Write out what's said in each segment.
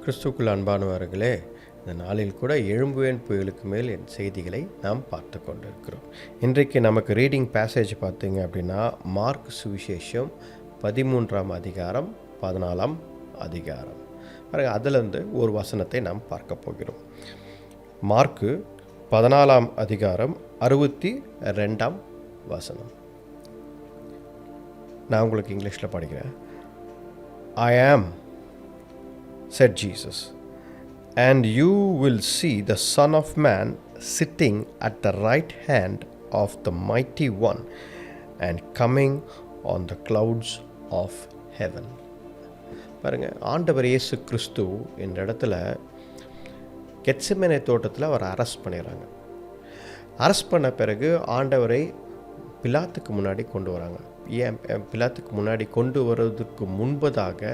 கிறிஸ்துக்குள் அன்பானவர்களே, இந்த நாளில் கூட எழும்புவேன் புயலுக்கு மேல் என் செய்திகளை நாம் பார்த்து கொண்டிருக்கிறோம். இன்றைக்கு நமக்கு ரீடிங் பேசேஜ் பார்த்தீங்க அப்படின்னா, மார்க் சுவிசேஷம் 13ஆம் அதிகாரம் 14ஆம் அதிகாரம். அதிலிருந்து ஒரு வசனத்தை நாம் பார்க்க போகிறோம். மார்க்கு 14ஆம் அதிகாரம் 62ஆம் வசனம். நான் உங்களுக்கு இங்கிலீஷில் படிக்கிறேன். I am, said Jesus, and you will see the Son of Man sitting at the right hand of the Mighty One and coming on the clouds of heaven. பாருங்க, ஆண்டவர் இயேசு கிறிஸ்து இந்த இடத்துல கெத்செமனே தோட்டத்தில் அவர் அரெஸ்ட் பண்ணிடுறாங்க. அரெஸ்ட் பண்ண பிறகு ஆண்டவரை பிலாத்துக்கு முன்னாடி கொண்டு வராங்க. ஏன் பிலாத்துக்கு முன்னாடி கொண்டு வருவதற்கு முன்பதாக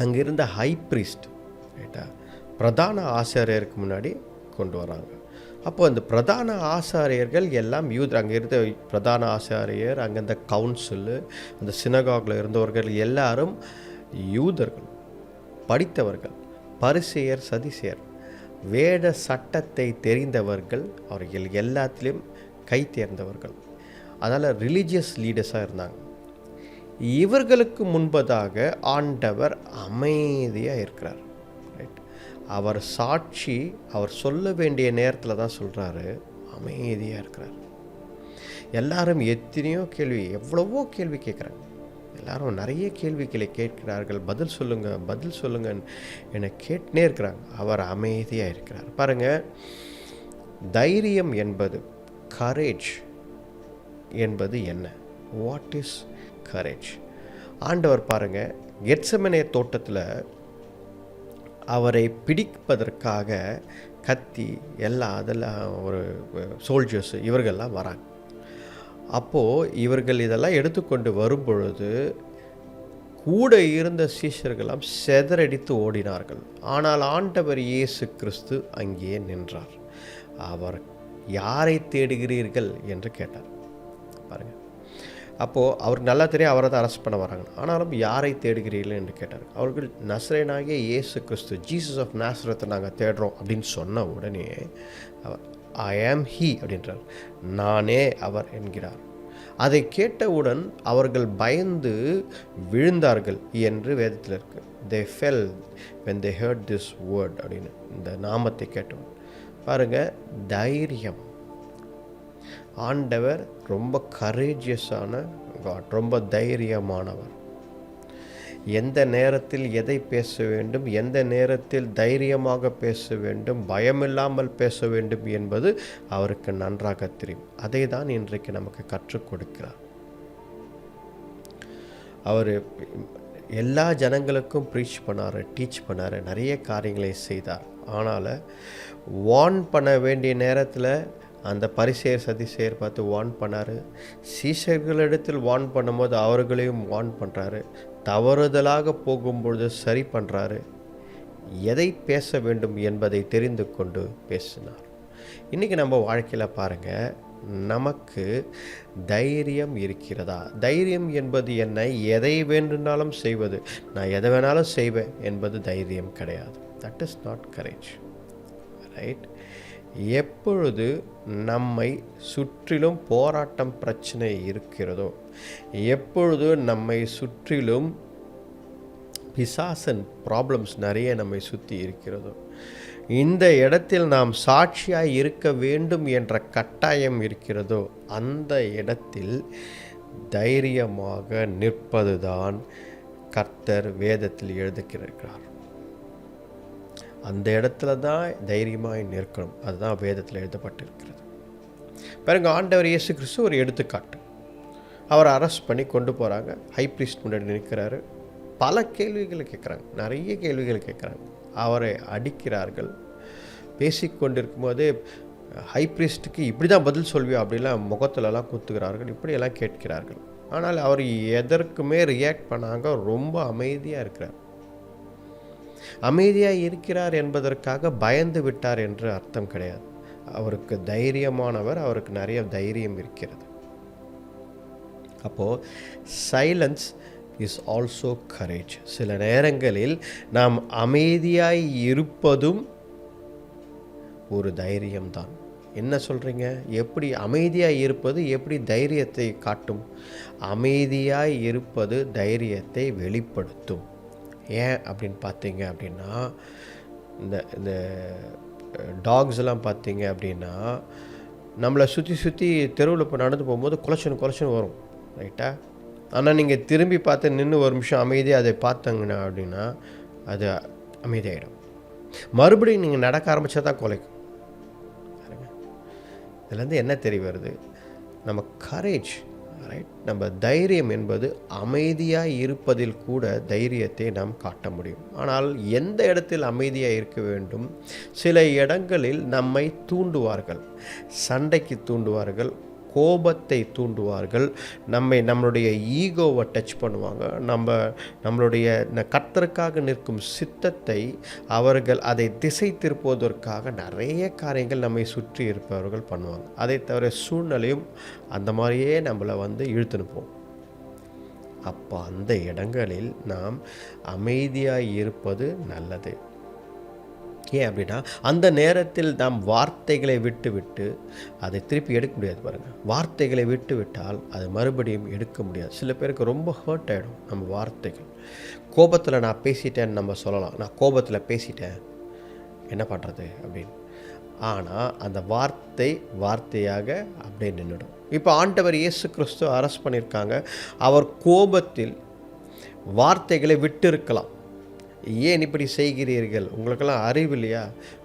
அங்கிருந்த ஹை ப்ரீஸ்ட், ரைட்டா, பிரதான ஆசாரியருக்கு முன்னாடி கொண்டு வராங்க. அப்போ அந்த பிரதான ஆசாரியர்கள் எல்லாம் அங்கே இருந்த பிரதான ஆசாரியர், அங்கே இருந்த கவுன்சிலு, அந்த சினகாகில் இருந்தவர்கள் எல்லாரும் யூதர்கள், படித்தவர்கள், பரிசேயர், சதிசேயர், வேத சட்டத்தை தெரிந்தவர்கள், அவர்கள் எல்லாத்திலையும் கை தேர்ந்தவர்கள். அதனால் ரிலீஜியஸ் லீடர்ஸாக இருந்தாங்க. இவர்களுக்கு முன்பதாக ஆண்டவர் அமைதியாக இருக்கிறார். ரைட், அவர் சாட்சி அவர் சொல்ல வேண்டிய நேரத்தில் தான் சொல்கிறாரு, அமைதியாக இருக்கிறார். எல்லாரும் எத்தனையோ கேள்வி, எவ்வளவோ கேள்வி கேட்குறாங்க. எல்லாரும் நிறைய கேள்விகளை கேட்கிறார்கள். பதில் சொல்லுங்க என்னை கேட்டுனே இருக்கிறாங்க. அவர் அமைதியாக இருக்கிறார். பாருங்கள், தைரியம் என்பது, கரேஜ் என்பது என்ன? What is courage? ஆண்டவர் பாருங்க, கெத்செமனே தோட்டத்தில் அவரை பிடிப்பதற்காக கத்தி எல்லாம் அதெல்லாம் ஒரு சோல்ஜர்ஸ் இவர்கள்லாம் வராங்க. அப்போது இவர்கள் இதெல்லாம் எடுத்துக்கொண்டு வரும்பொழுது கூட இருந்த சீஷர்களெல்லாம் செதறடித்து ஓடினார்கள். ஆனால் ஆண்டவர் இயேசு கிறிஸ்து அங்கேயே நின்றார். அவர் யாரை தேடுகிறீர்கள் என்று கேட்டார். பாருங்கள், அப்போது அவருக்கு நல்லா தெரியும் அவரை தான் அரெஸ்ட் பண்ண வராங்க. ஆனாலும் யாரை தேடுகிறீர்கள் என்று கேட்டார். அவர்கள் நசரேயனாகிய இயேசு கிறிஸ்து, ஜீசஸ் ஆஃப் நாசரத்தை நாங்கள் தேடுறோம் அப்படின்னு சொன்ன உடனே அவர் ஐ ஆம் ஹீ அப்படின்றார். நானே அவர் என்கிறார். அதை கேட்டவுடன் அவர்கள் பயந்து விழுந்தார்கள் என்று வேதத்தில் இருக்கு. they fell when they heard this word அப்படின்னு, இந்த நாமத்தை கேட்டவுடன். பாருங்கள், தைரியம். ஆண்டவர் ரொம்ப கரேஜியஸான காட், ரொம்ப தைரியமானவர். எந்த நேரத்தில் எதை பேச வேண்டும், எந்த நேரத்தில் தைரியமாக பேச வேண்டும், பயமில்லாமல் பேச வேண்டும் என்பது அவருக்கு நன்றாக தெரியும். அதை தான் இன்றைக்கு நமக்கு கற்றுக் கொடுக்கிறார். அவர் எல்லா ஜனங்களுக்கும் ப்ரீச் பண்ணார், டீச் பண்ணார், நிறைய காரியங்களை செய்தார். ஆனால் வார்ன் பண்ண வேண்டிய நேரத்தில் அந்த பரிசேயர் சதிசேயர் பார்த்து வார்ன் பண்ணார். சீஷர்களிடத்தில் வார்ன் பண்ணும்போது அவர்களையும் வார்ன் பண்ணுறாரு. தவறுதலாக போகும்பொழுது சரி பண்ணுறாரு. எதை பேச வேண்டும் என்பதை தெரிந்து கொண்டு பேசினார். இன்றைக்கி நம்ம வாழ்க்கையில் பாருங்கள், நமக்கு தைரியம் இருக்கிறதா? தைரியம் என்பது என்ன? எதை வேண்டுனாலும் செய்வது, நான் எதை வேணாலும் செய்வேன் என்பது தைரியம் கிடையாது. That is not courage. Right? எப்பொழுது நம்மை சுற்றிலும் போராட்டம், பிரச்சனை இருக்கிறதோ, எப்பொழுது நம்மை சுற்றிலும் பிசாசன் ப்ராப்ளம்ஸ் நிறைய நம்மை சுற்றி இருக்கிறதோ, இந்த இடத்தில் நாம் சாட்சியாய் இருக்க வேண்டும் என்ற கட்டாயம் இருக்கிறதோ, அந்த இடத்தில் தைரியமாக நிற்பதுதான் கர்த்தர் வேதத்தில் எழுதுகிறார். அந்த இடத்துல தான் தைரியமாக நிற்கணும். அதுதான் வேதத்தில் எழுதப்பட்டிருக்கிறது. பாருங்க, ஆண்டவர் இயேசு கிறிஸ்து ஒரு எடுத்துக்காட்டு. அவரை அரெஸ்ட் பண்ணி கொண்டு போகிறாங்க. ஹை ப்ரீஸ்ட் முன்னாடி நிற்கிறாரு. பல கேள்விகளை கேட்குறாங்க, நிறைய கேள்விகள் கேட்குறாங்க. அவரை அடிக்கிறார்கள். பேசிக்கொண்டிருக்கும் போது ஹை ப்ரீஸ்ட்டுக்கு இப்படி தான் பதில் சொல்வியா அப்படிலாம் முகத்துலலாம் குத்துக்கிறார்கள், இப்படியெல்லாம் கேட்கிறார்கள். ஆனால் அவர் எதற்குமே ரியாக்ட் பண்ணாங்க, ரொம்ப அமைதியாக இருக்கிறார். அமைதியாக இருக்கிறார் என்பதற்காக பயந்து விட்டார் என்று அர்த்தம் கிடையாது. அவருக்கு தைரியமானவர், அவருக்கு நிறைய தைரியம் இருக்கிறது. அப்போது சைலன்ஸ் இஸ் ஆல்சோ கரேஜ். சில நேரங்களில் நாம் அமைதியாய் இருப்பதும் ஒரு தைரியம்தான். என்ன சொல்கிறீங்க? எப்படி அமைதியாய் இருப்பது எப்படி தைரியத்தை காட்டும்? அமைதியாய் இருப்பது தைரியத்தை வெளிப்படுத்தும். ஏன் அப்படின்னு பார்த்தீங்க அப்படின்னா, இந்த இந்த டாக்ஸ்லாம் பார்த்தீங்க அப்படின்னா, நம்மளை சுற்றி சுற்றி தெருவில் இப்போ நடந்து போகும்போது குலைச்சன்னு வரும், ரைட்டா? ஆனால் நீங்கள் திரும்பி பார்த்து நின்று ஒரு நிமிஷம் அமைதியாக அதை பார்த்தாங்கன்னா அப்படின்னா அது அமைதியாகிடும். மறுபடியும் நீங்கள் நடக்க ஆரம்பித்தா தான் குலைக்கும். இதுலேருந்து என்ன தெரிய வருது? நம்ம கரேஜ், ரைட், நம்ம தைரியம் என்பது அமைதியாக இருப்பதில் கூட தைரியத்தை நாம் காட்ட முடியும். ஆனால் எந்த இடத்தில் அமைதியாக இருக்க வேண்டும்? சில இடங்களில் நம்மை தூண்டுவார்கள், சண்டைக்கு தூண்டுவார்கள், கோபத்தை தூண்டுவார்கள், நம்மளுடைய ஈகோவை டச் பண்ணுவாங்க, நம்மளுடைய கர்த்தருக்காக நிற்கும் சித்தத்தை அவர்கள் அதை திசை திருப்புவதற்காக நிறைய காரியங்கள் நம்மை சுற்றி இருப்பவர்கள் பண்ணுவாங்க. அதை தவிர சூழ்நிலையும் அந்த மாதிரியே நம்மளை இழுத்துனுப்போம். அப்போ அந்த இடங்களில் நாம் அமைதியாக இருப்பது நல்லது. ஏன் அப்படின்னா, அந்த நேரத்தில் நாம் வார்த்தைகளை விட்டு அதை திருப்பி எடுக்க முடியாது. பாருங்கள், வார்த்தைகளை விட்டால் அது மறுபடியும் எடுக்க முடியாது. சில பேருக்கு ரொம்ப ஹர்ட் ஆகிடும் நம்ம வார்த்தைகள். கோபத்தில் நான் பேசிட்டேன்னு நம்ம சொல்லலாம், நான் கோபத்தில் பேசிட்டேன், என்ன பண்ணுறது அப்படின்னு. ஆனால் அந்த வார்த்தையாக அப்படியே நின்றுடும். இப்போ ஆண்டவர் இயேசு கிறிஸ்து அரெஸ்ட் பண்ணியிருக்காங்க. அவர் கோபத்தில் வார்த்தைகளை விட்டு இருக்கலாம். ஏன் இப்படி செய்கிறீர்கள்? உங்களுக்கெல்லாம் அறிவு இல்லையா?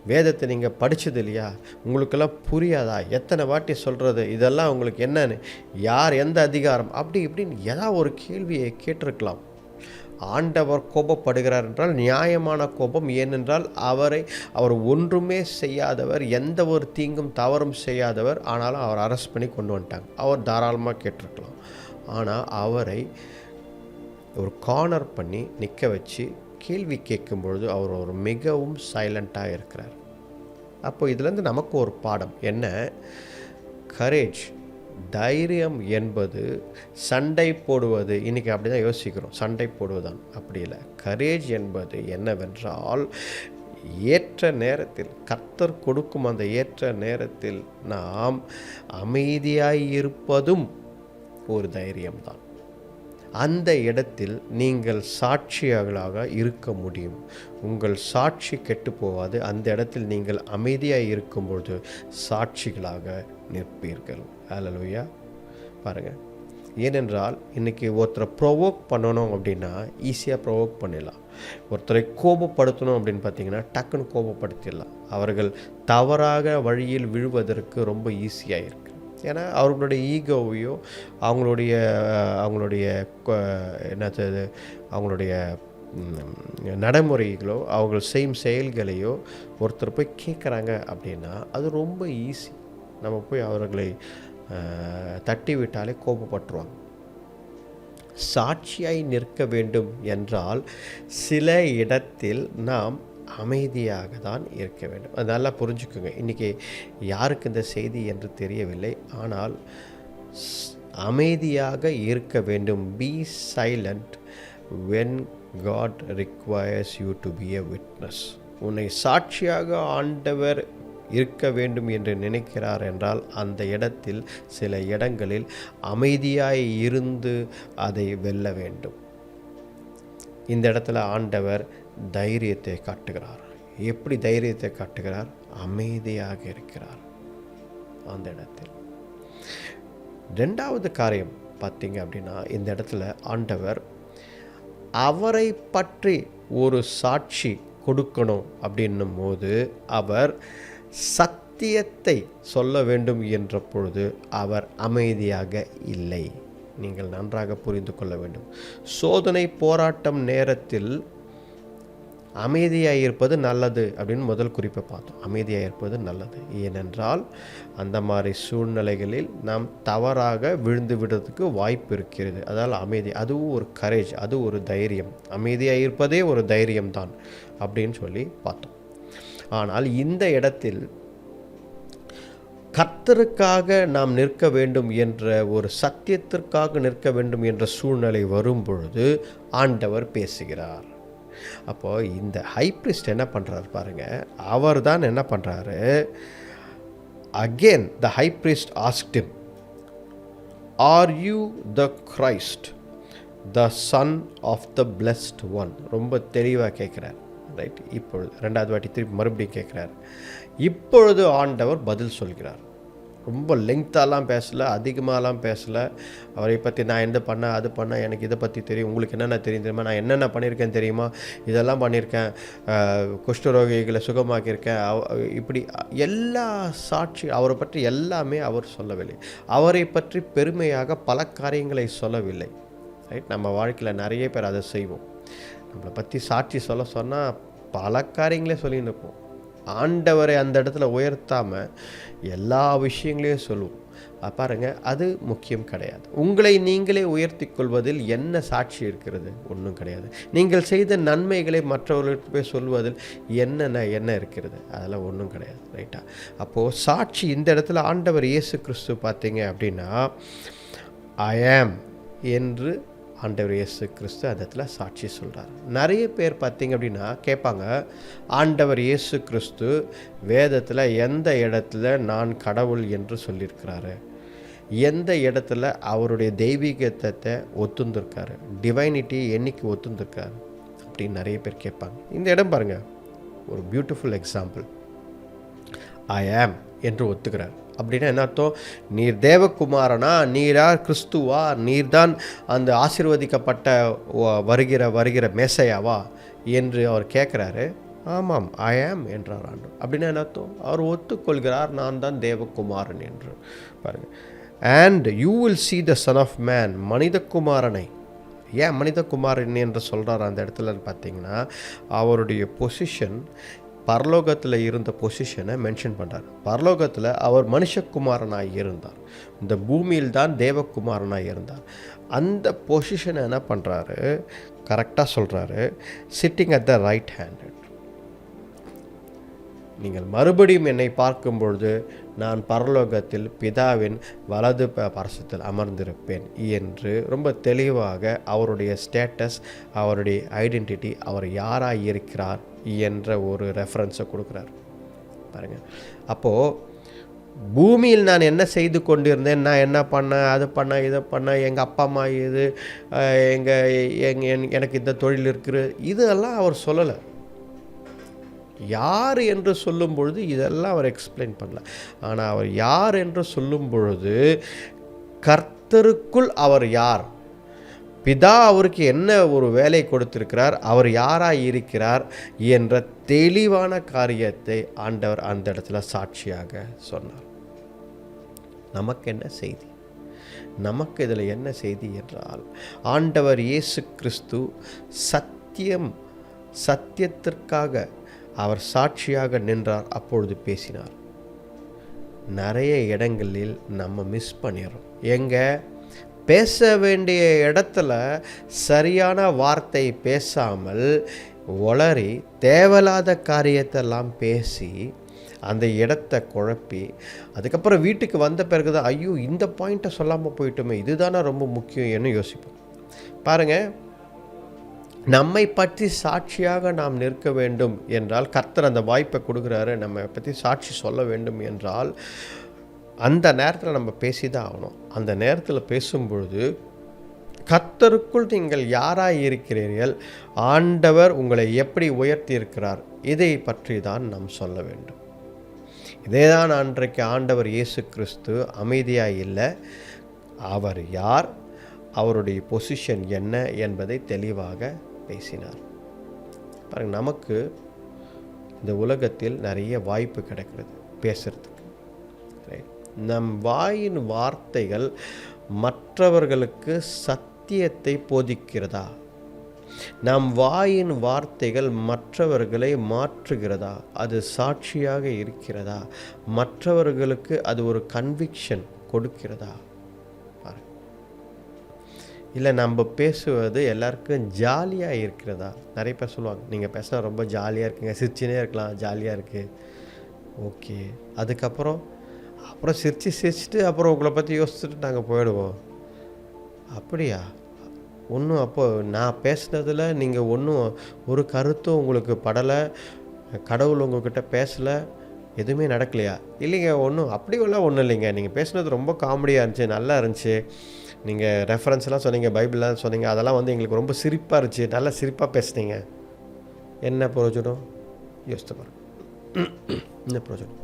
வேதத்தை நீங்கள் படித்தது இல்லையா? உங்களுக்கெல்லாம் புரியாதா? எத்தனை வாட்டி சொல்கிறது? இதெல்லாம் உங்களுக்கு என்னன்னு, யார், எந்த அதிகாரம், அப்படி இப்படின்னு ஏதாவது ஒரு கேள்வியை கேட்டிருக்கலாம். ஆண்டவர் கோபப்படுகிறார் என்றால் நியாயமான கோபம். ஏனென்றால் அவர் ஒன்றுமே செய்யாதவர், எந்த ஒரு தீங்கும் தவறும் செய்யாதவர். ஆனாலும் அவர் அரெஸ்ட் பண்ணி கொண்டு வந்துட்டாங்க. அவர் தாராளமாக கேட்டிருக்கலாம். ஆனால் அவரை ஒரு கார்னர் பண்ணி நிற்க வச்சு கேள்வி கேட்கும்பொழுது அவர் ஒரு மிகவும் சைலண்ட்டாக இருக்கிறார். அப்போ இதுலேருந்து நமக்கு ஒரு பாடம் என்ன? கரேஜ், தைரியம் என்பது சண்டை போடுவது. இன்றைக்கி அப்படி தான் யோசிக்கிறோம், சண்டை போடுவதான். அப்படி இல்லை. கரேஜ் என்பது என்னவென்றால், ஏற்ற நேரத்தில் கர்த்தர் கொடுக்கும் அந்த ஏற்ற நேரத்தில் நாம் அமைதியாய் இருப்பதும் ஒரு தைரியம்தான். அந்த இடத்தில் நீங்கள் சாட்சியாக இருக்க முடியும். உங்கள் சாட்சி கெட்டு போகாது. அந்த இடத்தில் நீங்கள் அமைதியாக இருக்கும்பொழுது சாட்சிகளாக நிற்பீர்கள். ஹல்லேலூயா. பாருங்கள், ஏனென்றால் இன்றைக்கி ஒருத்தரை ப்ரொவோக் பண்ணணும் அப்படின்னா ஈஸியாக ப்ரொவோக் பண்ணிடலாம். ஒருத்தரை கோபப்படுத்தணும் அப்படின்னு பார்த்தீங்கன்னா டக்குன்னு கோபப்படுத்திடலாம். அவர்கள் தவறாக வழியில் விழுவதற்கு ரொம்ப ஈஸியாக இருக்குது. ஏன்னா அவர்களுடைய ஈகோவையோ அவங்களுடைய என்னது அவங்களுடைய நடைமுறைகளோ அவர்கள் செய்யும் செயல்களையோ ஒருத்தர் போய் கேட்குறாங்க அப்படின்னா அது ரொம்ப ஈஸி. நம்ம போய் அவர்களை தட்டி விட்டாலே கோபப்பட்டுருவாங்க. சாட்சியாய் நிற்க வேண்டும் என்றால் சில இடத்தில் நாம் அமைதியாக தான் இருக்க வேண்டும். அது நல்லா புரிஞ்சுக்குங்க. இன்றைக்கி யாருக்கு இந்த செய்தி என்று தெரியவில்லை, ஆனால் அமைதியாக இருக்க வேண்டும். Be silent when God requires you to be a witness. உன்னை சாட்சியாக ஆண்டவர் இருக்க வேண்டும் என்று நினைக்கிறார் என்றால் அந்த இடத்தில் சில இடங்களில் அமைதியாய் இருந்து அதை வெல்ல வேண்டும். இந்த இடத்துல ஆண்டவர் தைரியத்தை காட்டுகிறார். எப்படி தைரியத்தை காட்டுகிறார்? அமைதியாக இருக்கிறார் அந்த இடத்தில். ரெண்டாவது காரியம் பார்த்தீங்க அப்படின்னா, இந்த இடத்துல ஆண்டவர் அவரை பற்றி ஒரு சாட்சி கொடுக்கணும் அப்படின்னும் போது அவர் சத்தியத்தை சொல்ல வேண்டும் என்ற பொழுது அவர் அமைதியாக இல்லை. நீங்கள் நன்றாக புரிந்து கொள்ள வேண்டும். சோதனை போராட்டம் நேரத்தில் அமைதியாக இருப்பது நல்லது அப்படின்னு முதல் குறிப்பை பார்த்தோம். அமைதியாக இருப்பது நல்லது. ஏனென்றால் அந்த மாதிரி சூழ்நிலைகளில் நாம் தவறாக விழுந்து விடுறதுக்கு வாய்ப்பு இருக்கிறது. அதால் அமைதி, அதுவும் ஒரு கரேஜ், அது ஒரு தைரியம். அமைதியாக இருப்பதே ஒரு தைரியம்தான் அப்படின்னு சொல்லி பார்த்தோம். ஆனால் இந்த இடத்தில் கர்த்தருக்காக நாம் நிற்க வேண்டும் என்ற ஒரு சத்தியத்திற்காக நிற்க வேண்டும் என்ற சூழ்நிலை வரும் பொழுது ஆண்டவர் பேசுகிறார். அப்போது இந்த ஹை பிரிஸ்ட் என்ன பண்ணுறாரு பாருங்கள், அவர் தான் என்ன பண்ணுறாரு, again the high priest asked him, are you the Christ, the son of the blessed one. ரொம்ப தெளிவாக கேட்குறார். ரைட், இப்பொழுது ரெண்டாவது வாட்டி திருப்பி மறுபடியும் கேட்குறார். இப்பொழுது ஆண்டவர் பதில் சொல்கிறார். ரொம்ப லெங்க்த்தாலாம் பேசலை, அதிகமாகலாம் பேசலை. அவரை பற்றி நான் என்ன பண்ணேன், அது பண்ணேன், எனக்கு இதை பற்றி தெரியும், உங்களுக்கு என்னென்ன தெரியும் தெரியுமா, நான் என்னென்ன பண்ணியிருக்கேன் தெரியுமா, இதெல்லாம் பண்ணியிருக்கேன், குஷ்டரோகிகளை சுகமாக்கியிருக்கேன், இப்படி எல்லா சாட்சி அவரை பற்றி எல்லாமே அவர் சொல்லவில்லை. அவரை பற்றி பெருமையாக பல காரியங்களை சொல்லவில்லை. ரைட், நம்ம வாழ்க்கையில் நிறைய பேர் அதை செய்வோம். நம்மளை பற்றி சாட்சி சொன்னால் பல காரியங்களே சொல்லின்னு இருப்போம். ஆண்டவரை அந்த இடத்துல உயர்த்தாமல் எல்லா விஷயங்களையும் சொல்லுவோம். பாருங்கள், அது முக்கியம் கிடையாது. உங்களை நீங்களே உயர்த்தி கொள்வதில் என்ன சாட்சி இருக்கிறது? ஒன்றும் கிடையாது. நீங்கள் செய்த நன்மைகளை மற்றவர்களுக்கு போய் சொல்வதில் என்ன இருக்கிறது? அதெல்லாம் ஒன்றும் கிடையாது. ரைட்டா? அப்போது சாட்சி இந்த இடத்துல ஆண்டவர் இயேசு கிறிஸ்து பார்த்தீங்க அப்படின்னா, ஐ ஆம் என்று ஆண்டவர் இயேசு கிறிஸ்து அந்த இடத்துல சாட்சி சொல்கிறார். நிறைய பேர் பார்த்தீங்க அப்படின்னா கேட்பாங்க, ஆண்டவர் இயேசு கிறிஸ்து வேதத்தில் எந்த இடத்துல நான் கடவுள் என்று சொல்லியிருக்கிறாரு, எந்த இடத்துல அவருடைய தெய்வீகத்தை ஒத்துந்திருக்காரு, டிவைனிட்டி என்னைக்கு ஒத்துந்திருக்காரு அப்படின்னு நிறைய பேர் கேட்பாங்க. இந்த இடம் பாருங்கள், ஒரு பியூட்டிஃபுல் எக்ஸாம்பிள். ஐ ஆம் என்று ஒத்துக்கிறார். அப்படின்னா என்ன அர்த்தம்? நீர் தேவகுமாரனா, நீரா கிறிஸ்துவா, நீர்தான் அந்த ஆசீர்வதிக்கப்பட்ட வருகிற மேசையாவா என்று அவர் கேட்குறாரு. ஆமாம், ஐ ஆம் என்றார் ஆண்டவர். அப்படின்னா என்ன அர்த்தம்? அவர் ஒத்துக்கொள்கிறார், நான் தான் தேவகுமாரன் என்று. பாருங்கள், and you will see the son of man, மனிதகுமாரனை. ஏன் மனிதகுமாரன் என்று சொல்கிறார் அந்த இடத்துல பார்த்தீங்கன்னா, அவருடைய பொசிஷன் பரலோகத்தில் இருந்த பொசிஷனை மென்ஷன் பண்ணுறார். பரலோகத்தில் அவர் மனுஷகுமாரனாக இருந்தார், இந்த பூமியில் தான் தேவகுமாரனாக இருந்தார். அந்த பொசிஷனை என்ன பண்ணுறாரு, கரெக்டாக சொல்கிறாரு, sitting at the right hand. நீங்கள் மறுபடியும் என்னை பார்க்கும் பொழுது நான் பரலோகத்தில் பிதாவின் வலது பரசத்தில் அமர்ந்திருப்பேன் என்று ரொம்ப தெளிவாக அவருடைய ஸ்டேட்டஸ், அவருடைய ஐடென்டிட்டி, அவர் யாராக இருக்கிறார் என்ற ஒரு ரெஃபரன்ஸை கொடுக்குறார். பாருங்கள், அப்போது பூமியில் நான் என்ன செய்து கொண்டிருந்தேன், நான் என்ன பண்ணேன், அது பண்ணேன், இதை பண்ணேன், எங்கள் அப்பா அம்மா இது, எனக்கு இந்த தொழில் இருக்குது, இதெல்லாம் அவர் சொல்லலை. யார் என்று சொல்லும் பொழுது இதெல்லாம் அவர் எக்ஸ்பிளைன் பண்ணல. ஆனால் அவர் யார் என்று சொல்லும் பொழுது கர்த்தருக்குள் அவர் யார், பிதா அவருக்கு என்ன ஒரு வேலை கொடுத்திருக்கிறார், அவர் யாராக இருக்கிறார் என்ற தெளிவான காரியத்தை ஆண்டவர் அந்த இடத்துல சாட்சியாக சொன்னார். நமக்கு என்ன செய்தி? நமக்கு இதில் என்ன செய்தி என்றால், ஆண்டவர் இயேசு கிறிஸ்து சத்தியத்திற்காக அவர் சாட்சியாக நின்றார், அப்பொழுது பேசினார். நிறைய இடங்களில் நம்ம மிஸ் பண்ணிடுறோம். எங்கே பேச வேண்டிய இடத்துல சரியான வார்த்தை பேசாமல் உளறி தேவையில்லாத காரியத்தெல்லாம் பேசி அந்த இடத்தை குழப்பி, அதுக்கப்புறம் வீட்டுக்கு வந்த பிறகு தான் ஐயோ இந்த பாயிண்ட்டை சொல்லாமல் போயிட்டோமே, இதுதானே ரொம்ப முக்கியம் என்ன யோசிப்போம். பாருங்கள், நம்மை பற்றி சாட்சியாக நாம் நிற்க வேண்டும் என்றால் கர்த்தர் அந்த வாய்ப்பை கொடுக்குறாரு. நம்ம பற்றி சாட்சி சொல்ல வேண்டும் என்றால் அந்த நேரத்தில் நம்ம பேசி தான் ஆகணும். அந்த நேரத்தில் பேசும்பொழுது கர்த்தருக்குள் நீங்கள் யாராக இருக்கிறீர்கள், ஆண்டவர் உங்களை எப்படி உயர்த்தி இருக்கிறார், இதை பற்றி தான் நாம் சொல்ல வேண்டும். இதே தான் அன்றைக்கு ஆண்டவர் இயேசு கிறிஸ்து அமைதியாக இல்லை, அவர் யார், அவருடைய பொசிஷன் என்ன என்பதை தெளிவாக பேசினார். பாருங்கள், நமக்கு இந்த உலகத்தில் நிறைய வாய்ப்பு கிடைக்கிறது பேசுறதுக்கு. நம் வாயின் வார்த்தைகள் மற்றவர்களுக்கு சத்தியத்தை போதிக்கிறதா? நம் வாயின் வார்த்தைகள் மற்றவர்களை மாற்றுகிறதா? அது சாட்சியாக இருக்கிறதா? மற்றவர்களுக்கு அது ஒரு கன்விக்ஷன் கொடுக்கிறதா? இல்லை நம்ம பேசுவது எல்லாருக்கும் ஜாலியாக இருக்கிறதா? நிறைய பேர் சொல்லுவாங்க, நீங்கள் பேசினா ரொம்ப ஜாலியாக இருக்குங்க, சிரிச்சுனே இருக்கலாம், ஜாலியாக இருக்குது. ஓகே, அதுக்கப்புறம் அப்புறம் சிரிச்சுட்டு அப்புறம் உங்களை பற்றி யோசிச்சுட்டு நாங்கள் போயிடுவோம். அப்படியா? ஒன்றும் அப்போ நான் பேசுனதில் நீங்கள் ஒன்றும் ஒரு கருத்தும் உங்களுக்கு படலை, கடவுள் உங்ககிட்ட பேசலை, எதுவுமே நடக்கலையா? இல்லைங்க, அப்படியெல்லாம் ஒன்றும் இல்லைங்க. நீங்கள் பேசுனது ரொம்ப காமெடியாக இருந்துச்சு, நல்லா இருந்துச்சு. நீங்கள் ரெஃபரன்ஸ்லாம் சொன்னீங்க, பைபிள்லாம் சொன்னீங்க, அதெல்லாம் எங்களுக்கு ரொம்ப சிரிப்பாக இருந்துச்சு, நல்லா சிரிப்பாக பேசுனீங்க. என்ன பிரயோஜனம்? யோசித்து பாருங்க. என்ன பிரயோஜனம்?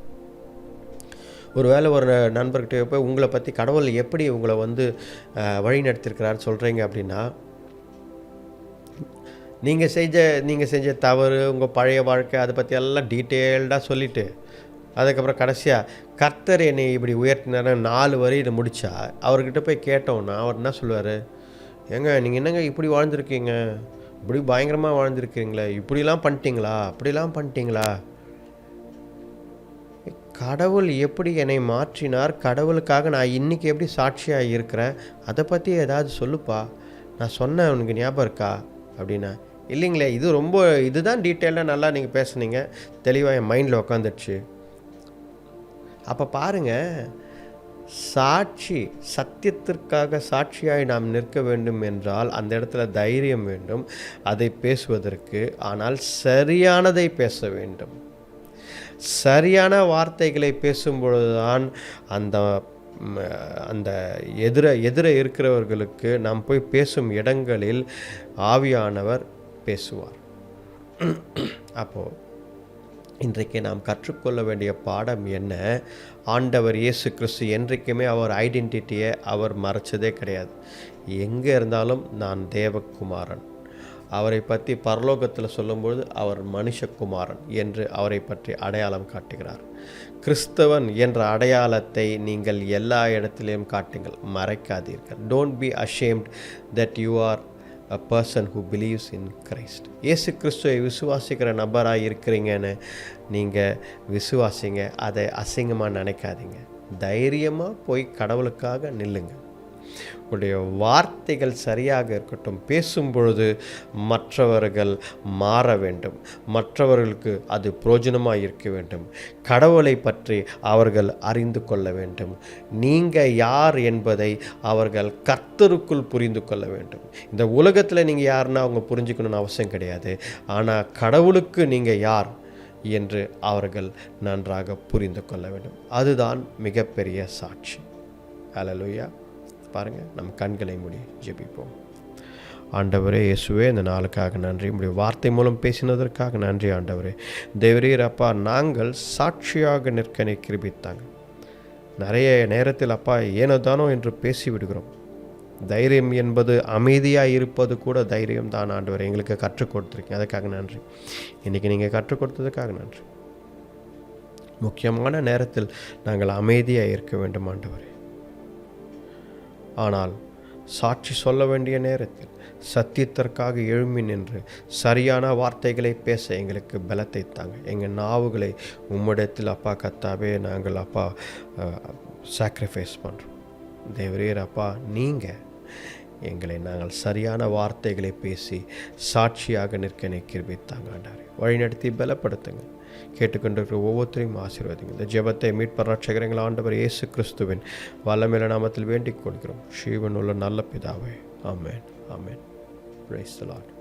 ஒரு வேளை ஒரு நண்பர்கிட்ட போய் உங்களை பற்றி கடவுள் எப்படி உங்களை வழி நடத்திருக்கிறான்னு சொல்கிறீங்க அப்படின்னா, நீங்கள் செஞ்ச தவறு, உங்கள் பழைய வாழ்க்கை, அதை பற்றி எல்லாம் டீட்டெயில்டாக சொல்லிவிட்டு, அதுக்கப்புறம் கடைசியாக கர்த்தர் என்னை இப்படி உயர்த்தினார 4 வரியில் முடித்தா, அவர்கிட்ட போய் கேட்டோன்னா அவர் என்ன சொல்லுவார்? ஏங்க நீங்கள் என்னங்க இப்படி வாழ்ந்துருக்கீங்க, இப்படி பயங்கரமாக வாழ்ந்துருக்கீங்களே, இப்படிலாம் பண்ணிட்டீங்களா, அப்படிலாம் பண்ணிட்டீங்களா? கடவுள் எப்படி என்னை மாற்றினார், கடவுளுக்காக நான் இன்றைக்கி எப்படி சாட்சியாக இருக்கிறேன், அதை பற்றி ஏதாவது சொல்லுப்பா, நான் சொன்னேன் உனக்கு ஞாபகம் இருக்கா அப்படின்னா, இல்லைங்களே, இதுதான் டீட்டெயிலாக நல்லா நீங்கள் பேசுனீங்க, தெளிவாக என் மைண்டில் உக்காந்துடுச்சு. அப்போ பாருங்கள், சத்தியத்திற்காக சாட்சியாய் நாம் நிற்க வேண்டும் என்றால் அந்த இடத்துல தைரியம் வேண்டும் அதை பேசுவதற்கு. ஆனால் சரியானதை பேச வேண்டும். சரியான வார்த்தைகளை பேசும்பொழுதுதான் அந்த அந்த எதிர இருக்கிறவர்களுக்கு நாம் போய் பேசும் இடங்களில் ஆவியானவர் பேசுவார். அப்போது இன்றைக்கு நாம் கற்றுக்கொள்ள வேண்டிய பாடம் என்ன? ஆண்டவர் இயேசு கிறிஸ்து என்றைக்குமே அவர் ஐடென்டிட்டியை அவர் மறைச்சதே கிடையாது. எங்கே இருந்தாலும் நான் தேவகுமாரன், அவரை பற்றி பரலோகத்தில் சொல்லும்போது அவர் மனுஷகுமாரன் என்று அவரை பற்றி அடையாளம் காட்டுகிறார். கிறிஸ்தவன் என்ற அடையாளத்தை நீங்கள் எல்லா இடத்திலையும் காட்டுங்கள், மறைக்காதீர்கள். Don't be ashamed that you are a person who believes in Christ. இயேசு கிறிஸ்துவை விசுவாசிக்கிற நபராக இருக்கிறீங்கன்னு நீங்கள் விசுவாசிங்க, அதை அசிங்கமாக நினைக்காதீங்க. தைரியமாக போய் கடவுளுக்காக நில்லுங்க. உங்களுடைய வார்த்தைகள் சரியாக இருக்கட்டும். பேசும் பொழுது மற்றவர்கள் மாற வேண்டும், மற்றவர்களுக்கு அது பிரயோஜனமாக இருக்க வேண்டும். கடவுளை பற்றி அவர்கள் அறிந்து கொள்ள வேண்டும். நீங்கள் யார் என்பதை அவர்கள் கர்த்தருக்குள் புரிந்து கொள்ள வேண்டும். இந்த உலகத்தில் நீங்கள் யாருன்னா அவங்க புரிஞ்சுக்கணும்னு அவசியம் கிடையாது. ஆனால் கடவுளுக்கு நீங்கள் யார் என்று அவர்கள் நன்றாக புரிந்து கொள்ள வேண்டும். அதுதான் மிகப்பெரிய சாட்சி. ஹல்லேலூயா. பாருங்கள், நம் கண்களை மூடி ஜெபிப்போம். ஆண்டவரே இயேசுவே, இந்த நாளுக்காக நன்றி. உங்களுடைய வார்த்தை மூலம் பேசினதற்காக நன்றி ஆண்டவரே. தேவரீர் அப்பா, நாங்கள் சாட்சியாக நிற்க கிருபித்தாங்க. நிறைய நேரத்தில் அப்பா ஏனோதானோ என்று பேசிவிடுகிறோம். தைரியம் என்பது அமைதியாக இருப்பது கூட தைரியம் தான் ஆண்டவரே. எங்களுக்கு கற்றுக் கொடுத்துருக்கீங்க, அதுக்காக நன்றி. இன்றைக்கி நீங்கள் கற்றுக் கொடுத்ததுக்காக நன்றி. முக்கியமான நேரத்தில் நாங்கள் அமைதியாக இருக்க வேண்டும் ஆண்டவரே. ஆனால் சாட்சி சொல்ல வேண்டிய நேரத்தில் சத்தியத்திற்காக எழும்பி நின்று சரியான வார்த்தைகளை பேச எங்களுக்கு பலத்தை தாங்க. எங்கள் நாவுகளை உம்மிடத்தில் அப்பா கத்தாவே நாங்கள் அப்பா சாக்ரிஃபைஸ் பண்ணுறோம். தேவரீர் அப்பா, நீங்கள் எங்களை நாங்கள் சரியான வார்த்தைகளை பேசி சாட்சியாக நிற்க கிருபித்தாங்க ஆண்டவரே. வழிநடத்தி பலப்படுத்துங்க. கேட்டுக்கொண்டிருக்கிற ஒவ்வொருத்தரையும் ஆசீர்வதிங்க. இந்த ஜெபத்தை மீட்பர் ரட்சகர் ஆண்டவர் இயேசு கிறிஸ்துவின் வல்லமையுள்ள நாமத்தில் வேண்டிக் கொள்கிறோம். ஜீவனுள்ள நல்ல பிதாவே. Amen. Amen. Praise the Lord.